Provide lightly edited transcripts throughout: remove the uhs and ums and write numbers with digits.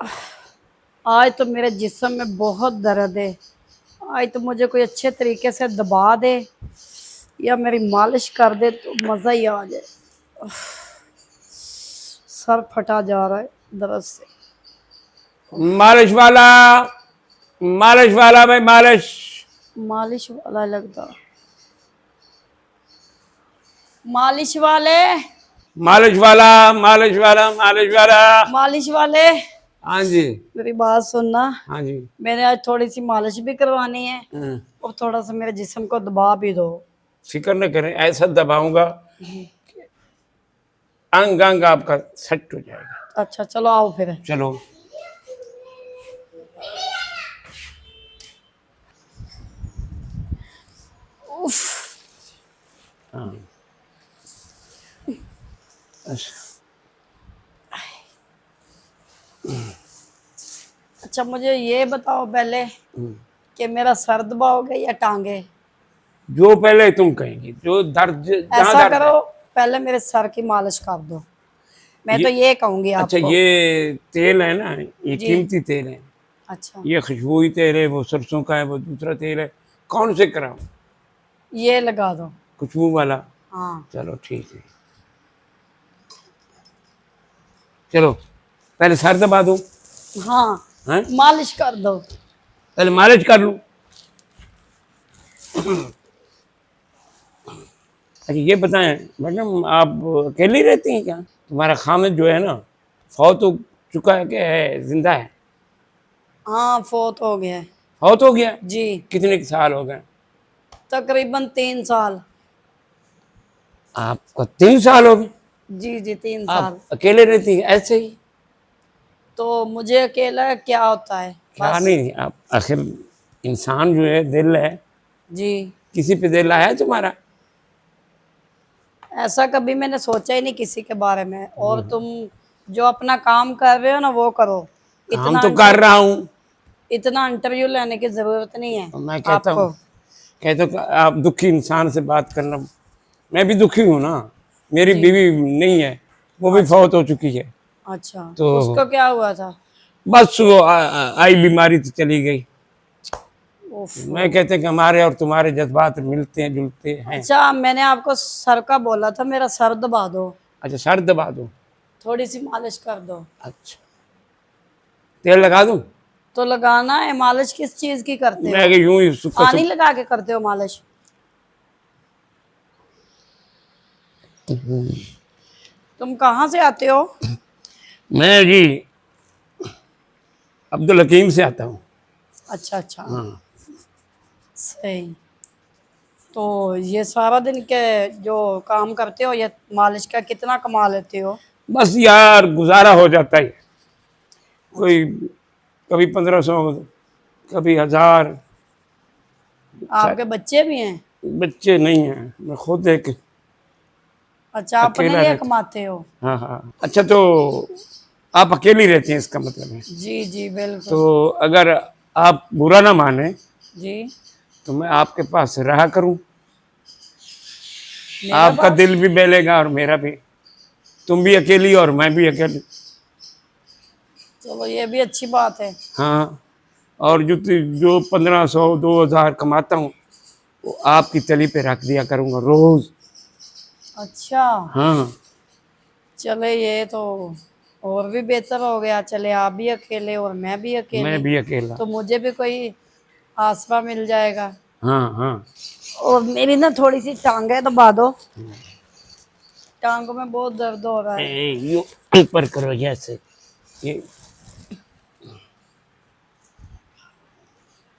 आज तो मेरे जिस्म में बहुत दर्द है। आज तो मुझे कोई अच्छे तरीके से दबा दे या मेरी मालिश कर दे तो मज़ा ही आ जाए। सर फटा जा रहा है दर्द से। मालिश वाला, मालिश वाला भाई, मालिश। मालिश वाला लगता, मालिश वाले, मालिश वाला, मालिश वाला, मालिश वाला। मालिश वाले, हाँ जी। मेरी बात सुनना। हाँ जी। मैंने आज थोड़ी सी मालिश भी करवानी है और थोड़ा सा मेरे जिस्म को दबा भी दो। फिक्र न करें, ऐसा दबाऊंगा अंग अंग आपका सेट हो जाएगा। अच्छा चलो आओ फिर। चलो। उफ, हाँ। अच्छा मुझे ये बताओ पहले कि मेरा सर दबाओगे या टांगे? जो पहले तुम कहेंगी, जो दर्द जहाँ ऐसा दर्द करो पहले मेरे सर की मालिश कर दो। मैं तो ये कहूंगी अच्छा, आपको। ये तेल है ना, ये जी। कीमती तेल है। अच्छा ये खुशबुई तेल है, वो सरसों का है, वो दूसरा तेल है। कौन से कराऊं? ये लगा दो। खुशबू वाला। हाँ चलो ठीक है। चलो पहले सर दबा दो। हाँ हैं? मालिश कर दो। पहले मालिश कर लूं। अच्छा ये बताएं मैडम, आप अकेली रहती हैं क्या? तुम्हारा खामिद जो है ना, फौत हो चुका है कि है जिंदा है? हाँ फोत हो गया है। फौत हो गया? जी कितने के साल हो गए? तकरीबन 3 साल। आपको 3 साल हो गए? जी जी 3 साल। आप अकेले रहती हैं ऐसे ही? तो मुझे अकेला क्या होता है क्या बस। नहीं, आप आखिर इंसान जो है, दिल है, जी किसी पे दिल आया है तुम्हारा? ऐसा कभी मैंने सोचा ही नहीं किसी के बारे में। और तुम जो अपना काम कर रहे हो ना वो करो। काम तो कर रहा हूँ। इतना इंटरव्यू लेने की जरूरत नहीं है मैं कहता आपको। हूँ, आप दुखी इंसान से बात करना। मैं भी दुखी हूँ ना, मेरी बीवी नहीं है, वो भी फौत हो चुकी है। अच्छा तो उसको क्या हुआ था? बस वो आई बीमारी तो चली गई। उफ। मैं कहते हैं कि हमारे और तुम्हारे जज्बात मिलते हैं, जुलते हैं। अच्छा मैंने आपको सर का बोला था, मेरा सर दबा दो। अच्छा सर दबा दो। थोड़ी सी मालिश कर दो। अच्छा तेल लगा दूं? तो लगाना है। मालिश किस चीज की करते मैं हो? यूं ही सुखा पानी लगा के करते हो मालिश? तुम कहाँ से आते हो? मैं जी अब्दुल हकीम से आता हूँ। अच्छा अच्छा हाँ। सही। तो ये सारा दिन के जो काम करते हो ये मालिश का कितना कमा लेते हो? बस यार गुजारा हो जाता है। कोई कभी 1500, कभी 1000। आपके बच्चे भी हैं? बच्चे नहीं हैं, मैं खुद एक अच्छा अपने अकेला लिए रहता। कमाते हो? हाँ हाँ। अच्छा तो आप अकेली रहती हैं इसका मतलब है? जी जी बिल्कुल। तो अगर आप बुरा ना माने जी तो मैं आपके पास रहा करूं, मेरा आपका पास? दिल भी बहलेगा और मेरा भी। तुम भी अकेली और मैं भी अकेली। चलो ये भी अच्छी बात है। हाँ। और जो 1500 2000 कमाता हूँ वो आपकी तली पे रख दिया करूँगा रोज। अच्छा हाँ। चले ये तो और भी बेहतर हो गया। चले आप भी अकेले और मैं भी मैं अकेली, भी अकेला। तो मुझे भी कोई आसरा मिल जाएगा। हाँ हाँ। और मेरी ना थोड़ी सी टांगे दबा दो। टांगों में बहुत दर्द हो रहा है। ये ऊपर करो जैसे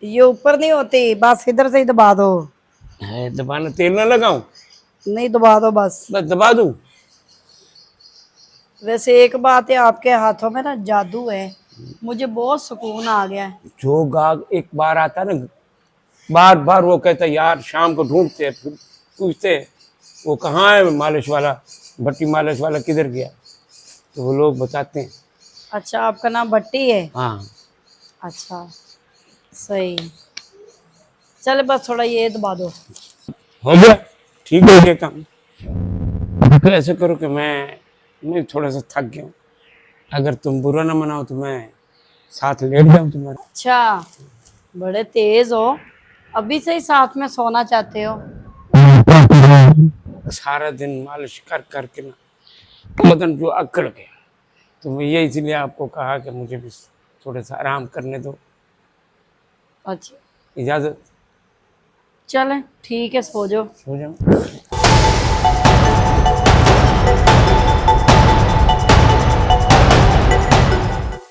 ये ऊपर नहीं होती, बस इधर से ही दबा दो। है दबाना, तेल ना लगाऊं? नहीं दबा दो बस। बस दबा दूं? वैसे एक बात है, आपके हाथों में ना जादू है। मुझे बहुत सुकून आ गया है। जो गाग एक बार आता ना, बार बार वो कहता यार, शाम को ढूंढते हैं, फिर पूछते हैं वो कहाँ है मालिश वाला, भट्टी मालिश वाला किधर गया, तो वो लोग बताते हैं। अच्छा आपका नाम भट्टी है? हाँ। अच्छा सही। चल बस थोड़ा ये दबा दो। हो गया, ठीक हो गया काम। तो ऐसे करो कि मैं थोड़ा सा थक गया हूँ। अगर तुम बुरा ना मनाओ तो मैं साथ लेट जाऊं तुम्हारे। अच्छा, बड़े तेज हो, अभी से ही साथ में सोना चाहते हो। सारा दिन मालिश कर करके ना बदन जो अकड़ गया, तो मैं ये इसलिए आपको कहा कि मुझे भी थोड़ा सा आराम करने दो। अच्छा इजाजत, चलें, ठीक है, सो जाओ। सो जाऊं।